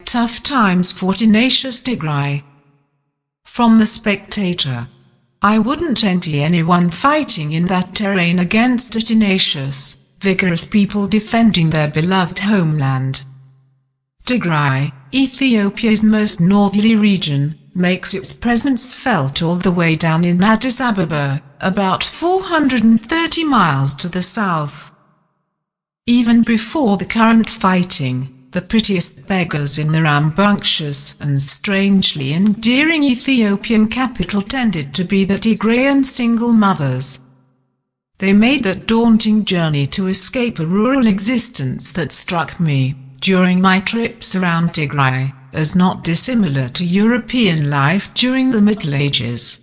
Tough times for tenacious Tigray. From the Spectator. I wouldn't envy anyone fighting in that terrain against a tenacious, vigorous people defending their beloved homeland. Tigray, Ethiopia's most northerly region, makes its presence felt all the way down in Addis Ababa, about 430 miles to the south. Even before the current fighting, the prettiest beggars in the rambunctious and strangely endearing Ethiopian capital tended to be the Tigrayan single mothers. They made that daunting journey to escape a rural existence that struck me, during my trips around Tigray, as not dissimilar to European life during the Middle Ages.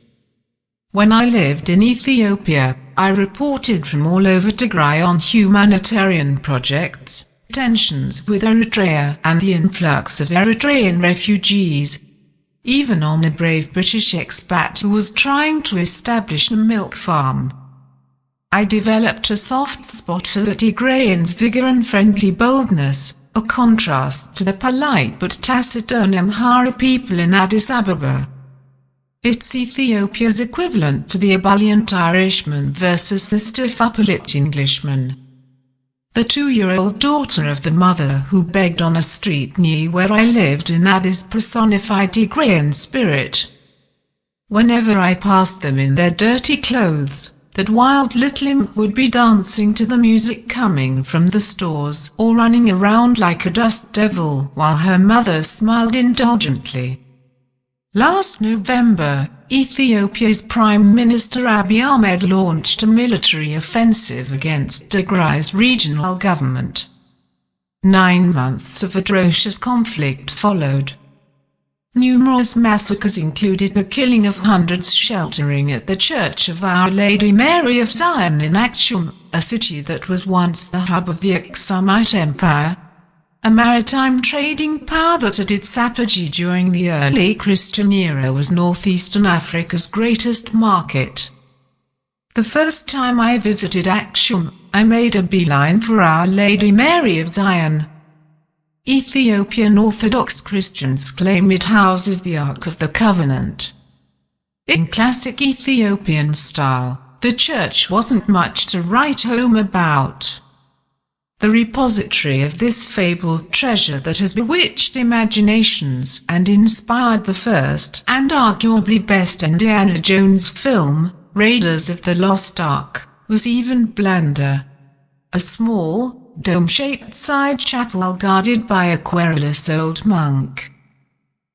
When I lived in Ethiopia, I reported from all over Tigray on humanitarian projects, tensions with Eritrea and the influx of Eritrean refugees, even on a brave British expat who was trying to establish a milk farm. I developed a soft spot for the Tigrayans' vigor and friendly boldness, a contrast to the polite but taciturn Amhara people in Addis Ababa. It's Ethiopia's equivalent to the ebullient Irishman versus the stiff upper-lipped Englishman. The 2-year-old daughter of the mother who begged on a street near where I lived in Addis personified Tigrayan spirit. Whenever I passed them in their dirty clothes, that wild little imp would be dancing to the music coming from the stores or running around like a dust devil while her mother smiled indulgently. Last November, Ethiopia's Prime Minister Abiy Ahmed launched a military offensive against Tigray's regional government. 9 months of atrocious conflict followed. Numerous massacres included the killing of hundreds sheltering at the Church of Our Lady Mary of Zion in Aksum, a city that was once the hub of the Aksumite Empire, a maritime trading power that at its apogee during the early Christian era was northeastern Africa's greatest market. The first time I visited Aksum, I made a beeline for Our Lady Mary of Zion. Ethiopian Orthodox Christians claim it houses the Ark of the Covenant. In classic Ethiopian style, the church wasn't much to write home about. The repository of this fabled treasure that has bewitched imaginations and inspired the first and arguably best Indiana Jones film, Raiders of the Lost Ark, was even blander. A small, dome-shaped side chapel guarded by a querulous old monk.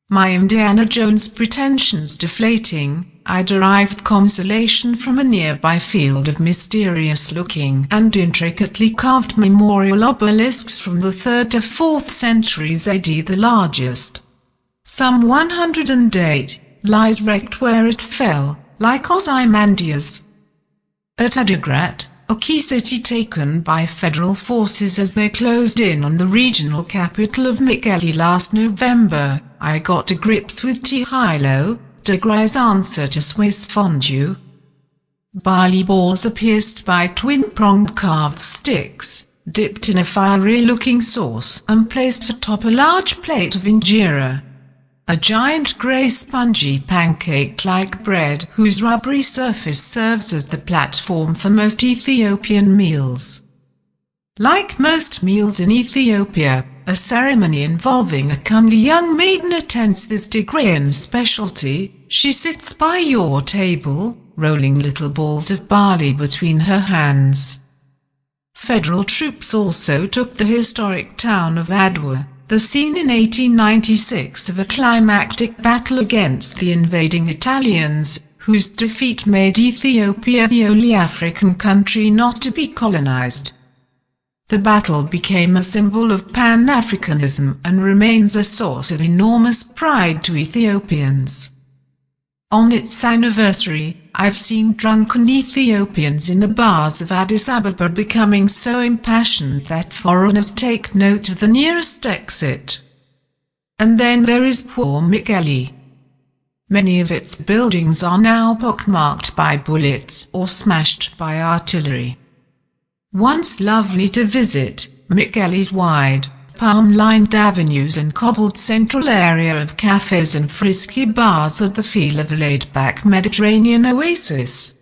My Indiana Jones pretensions deflating, I derived consolation from a nearby field of mysterious-looking and intricately carved memorial obelisks from the 3rd to 4th centuries AD. The largest, some 108, lies wrecked where it fell, like Ozymandias. At Adigrat, a key city taken by federal forces as they closed in on the regional capital of Mekelle last November, I got to grips with Tihilo, Tigray's answer to Swiss fondue. Barley balls are pierced by twin-pronged carved sticks, dipped in a fiery-looking sauce and placed atop a large plate of injera, a giant grey spongy pancake-like bread whose rubbery surface serves as the platform for most Ethiopian meals. Like most meals in Ethiopia, a ceremony involving a comely young maiden attends this Tigrayan specialty. She sits by your table, rolling little balls of barley between her hands. Federal troops also took the historic town of Adwa, the scene in 1896 of a climactic battle against the invading Italians, whose defeat made Ethiopia the only African country not to be colonized. The battle became a symbol of Pan-Africanism and remains a source of enormous pride to Ethiopians. On its anniversary, I've seen drunken Ethiopians in the bars of Addis Ababa becoming so impassioned that foreigners take note of the nearest exit. And then there is poor Mekelle. Many of its buildings are now pockmarked by bullets or smashed by artillery. Once lovely to visit, Mekelle's wide, palm-lined avenues and cobbled central area of cafes and frisky bars had the feel of a laid-back Mediterranean oasis.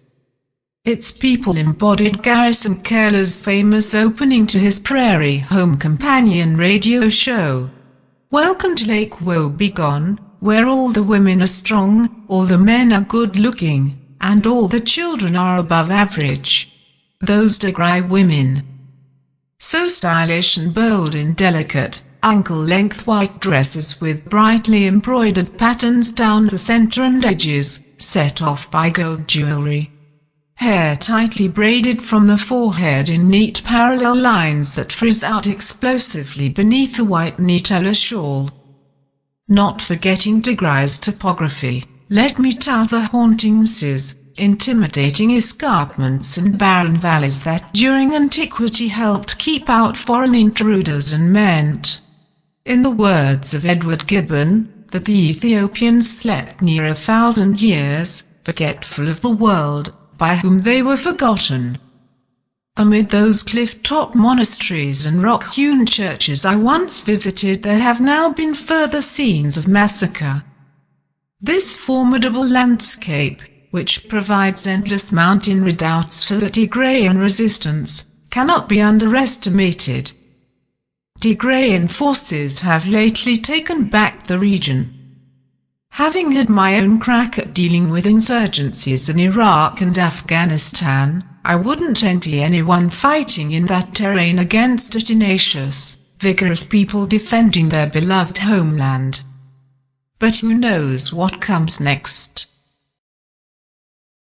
Its people embodied Garrison Keillor's famous opening to his Prairie Home Companion radio show. Welcome to Lake Woebegone, where all the women are strong, all the men are good-looking, and all the children are above average. Those Tigray women. So stylish and bold in delicate, ankle-length white dresses with brightly embroidered patterns down the center and edges, set off by gold jewelry. Hair tightly braided from the forehead in neat parallel lines that frizz out explosively beneath a white Nutella shawl. Not forgetting Tigray's topography, let me tell the haunting misses, intimidating escarpments and barren valleys that during antiquity helped keep out foreign intruders and meant, in the words of Edward Gibbon, that the Ethiopians slept near 1,000 years, forgetful of the world, by whom they were forgotten. Amid those cliff-top monasteries and rock-hewn churches I once visited, there have now been further scenes of massacre. This formidable landscape, which provides endless mountain redoubts for the Tigrayan resistance, cannot be underestimated. Tigrayan forces have lately taken back the region. Having had my own crack at dealing with insurgencies in Iraq and Afghanistan, I wouldn't envy anyone fighting in that terrain against a tenacious, vigorous people defending their beloved homeland. But who knows what comes next?